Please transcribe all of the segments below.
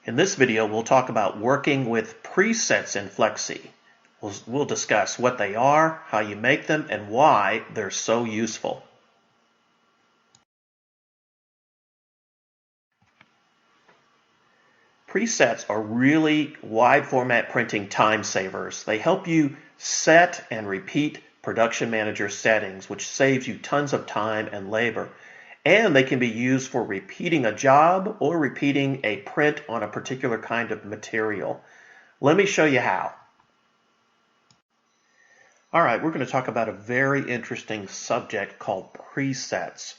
In this video, we'll talk about working with presets in Flexi. We'll discuss what they are, how you make them, and why they're so useful. Presets are really wide format printing time savers. They help you set and repeat production manager settings, which saves you tons of time and labor. And they can be used for repeating a job or repeating a print on a particular kind of material. Let me show you how. All right, we're going to talk about a very interesting subject called presets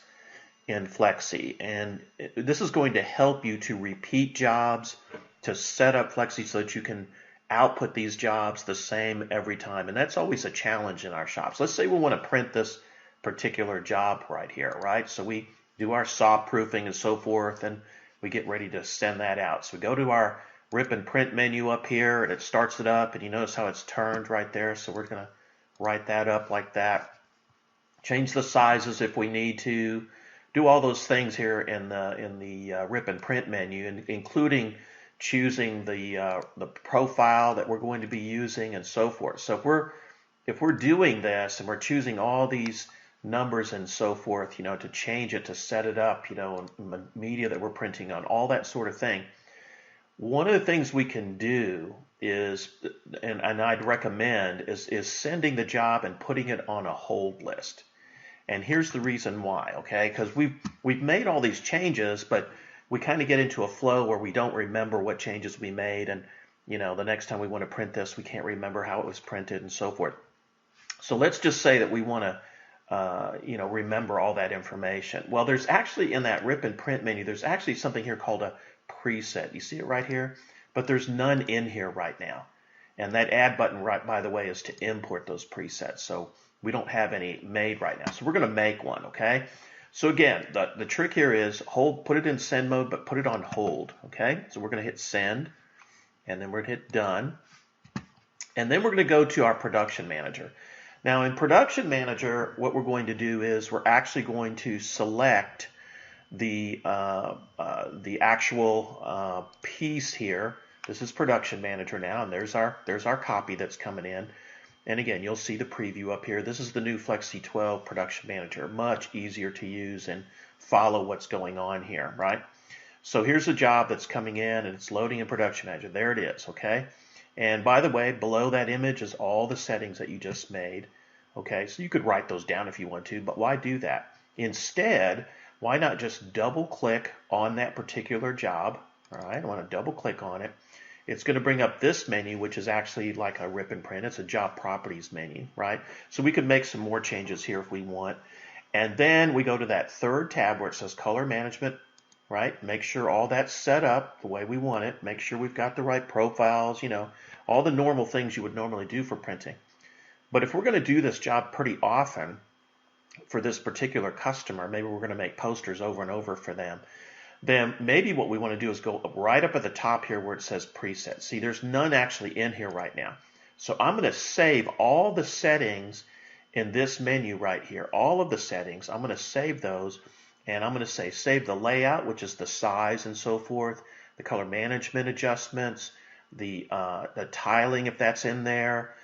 in Flexi. And this is going to help you to repeat jobs, to set up Flexi so that you can output these jobs the same every time. And that's always a challenge in our shops. Let's say we want to print this particular job right here, right? So we do our soft proofing and so forth, and we get ready to send that out. So we go to our rip and print menu up here, and it starts it up, and you notice how it's turned right there. So we're going to write that up like that. Change the sizes if we need to. Do all those things here in the rip and print menu, including choosing the profile that we're going to be using and so forth. So if we're doing this and we're choosing all these numbers and so forth, to change it, to set it up, media that we're printing on, all that sort of thing. One of the things we can do is, and I'd recommend, is sending the job and putting it on a hold list. And here's the reason why, okay? Because we've made all these changes, but we kind of get into a flow where we don't remember what changes we made, and the next time we want to print this, we can't remember how it was printed and so forth. So let's just say that we want to remember all that information. Well, there's actually in that rip and print menu, there's actually something here called a preset. You see it right here? But there's none in here right now. And that add button, right, by the way, is to import those presets. So we don't have any made right now. So we're going to make one, okay? So again, the trick here is put it in send mode, but put it on hold, okay? So we're going to hit send, and then we're going to hit done. And then we're going to go to our production manager. Now in production manager, what we're going to do is we're actually going to select the actual piece here. This is production manager now, and there's our copy that's coming in. And again, you'll see the preview up here. This is the new Flexi 12 production manager, much easier to use and follow what's going on here, right? So here's a job that's coming in, and it's loading in production manager. There it is, okay? And by the way, below that image is all the settings that you just made. Okay, so you could write those down if you want to, but why do that? Instead, why not just double click on that particular job? All right, I want to double click on it. It's going to bring up this menu, which is actually like a rip and print. It's a job properties menu, right? So we could make some more changes here if we want. And then we go to that third tab where it says color management, right? Make sure all that's set up the way we want it. Make sure we've got the right profiles, all the normal things you would normally do for printing. But if we're going to do this job pretty often for this particular customer, maybe we're going to make posters over and over for them, then maybe what we want to do is go right up at the top here where it says presets. See, there's none actually in here right now. So I'm going to save all the settings in this menu right here, all of the settings. I'm going to save those, and I'm going to say save the layout, which is the size and so forth, the color management adjustments, the tiling if that's in there,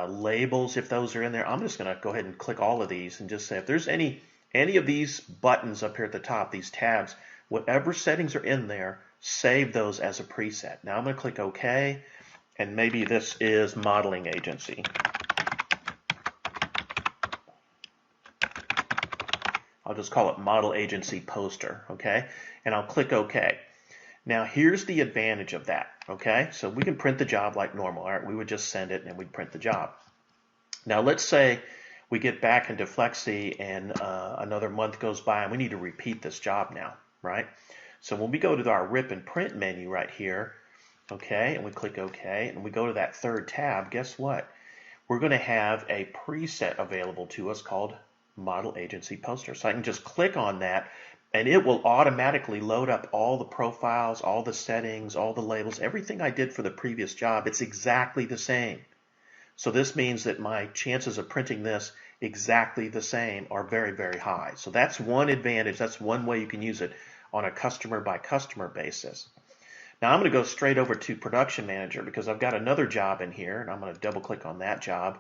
labels if those are in there. I'm just going to go ahead and click all of these and just say if there's any of these buttons up here at the top, these tabs, whatever settings are in there, save those as a preset. Now I'm going to click OK, and maybe this is modeling agency. I'll just call it model agency poster, okay? And I'll click OK. Now here's the advantage of that, okay? So we can print the job like normal, all right? We would just send it and we'd print the job. Now let's say we get back into Flexi and another month goes by and we need to repeat this job now, right? So when we go to our rip and print menu right here, okay, and we click OK, and we go to that third tab, guess what? We're going to have a preset available to us called model agency poster. So I can just click on that, and it will automatically load up all the profiles, all the settings, all the labels, everything I did for the previous job. It's exactly the same. So this means that my chances of printing this exactly the same are very, very high. So that's one advantage. That's one way you can use it on a customer by customer basis. Now I'm going to go straight over to Production Manager because I've got another job in here, and I'm going to double click on that job.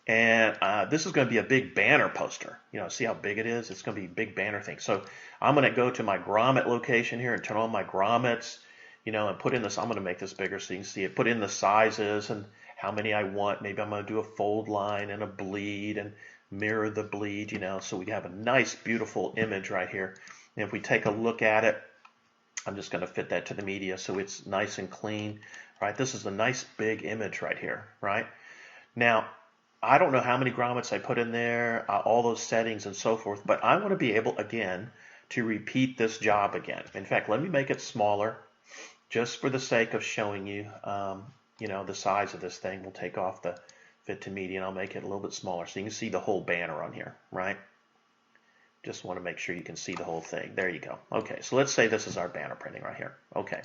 And this is going to be a big banner poster. You know, see how big it is? It's going to be a big banner thing. So I'm going to go to my grommet location here and turn on my grommets, you know, and put in this. I'm going to make this bigger so you can see it. Put in the sizes and how many I want. Maybe I'm going to do a fold line and a bleed and mirror the bleed, you know, so we have a nice, beautiful image right here. And if we take a look at it, I'm just going to fit that to the media so it's nice and clean, right? This is a nice big image right here, right? Now, I don't know how many grommets I put in there, all those settings and so forth, but I want to be able, again, to repeat this job again. In fact, let me make it smaller just for the sake of showing you, you know, the size of this thing. We'll take off the fit to media and I'll make it a little bit smaller so you can see the whole banner on here, right? Just want to make sure you can see the whole thing. There you go. Okay, so let's say this is our banner printing right here. Okay,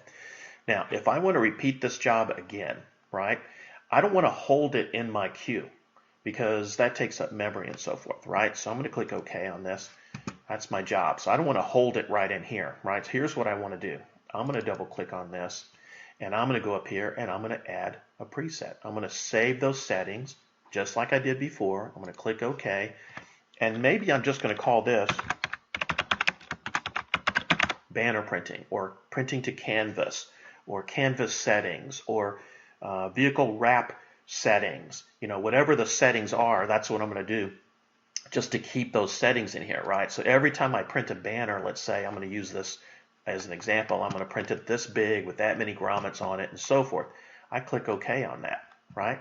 now if I want to repeat this job again, right, I don't want to hold it in my queue because that takes up memory and so forth, right? So I'm going to click OK on this. That's my job. So I don't want to hold it right in here, right? So here's what I want to do. I'm going to double click on this and I'm going to go up here and I'm going to add a preset. I'm going to save those settings just like I did before. I'm going to click OK. And maybe I'm just going to call this banner printing or printing to canvas or canvas settings or vehicle wrap settings. You know, whatever the settings are, that's what I'm going to do just to keep those settings in here, right? So every time I print a banner, let's say I'm going to use this as an example, I'm going to print it this big with that many grommets on it and so forth. I click OK on that, right?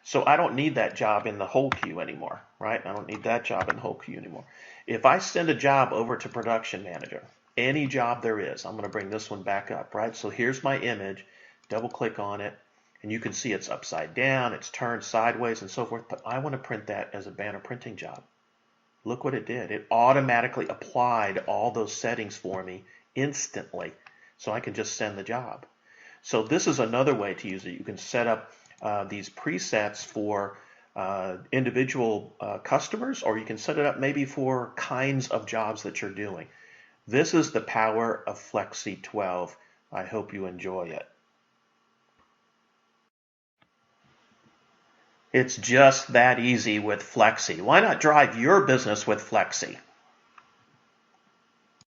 So I don't need that job in the whole queue anymore, right? I don't need that job in the whole queue anymore. If I send a job over to Production Manager, any job there is, I'm going to bring this one back up, right? So here's my image, double click on it, and you can see it's upside down, it's turned sideways and so forth, but I want to print that as a banner printing job. Look what it did. It automatically applied all those settings for me instantly, so I can just send the job. So this is another way to use it. You can set up these presets for individual customers, or you can set it up maybe for kinds of jobs that you're doing. This is the power of Flexi 12. I hope you enjoy it. It's just that easy with Flexi. Why not drive your business with Flexi?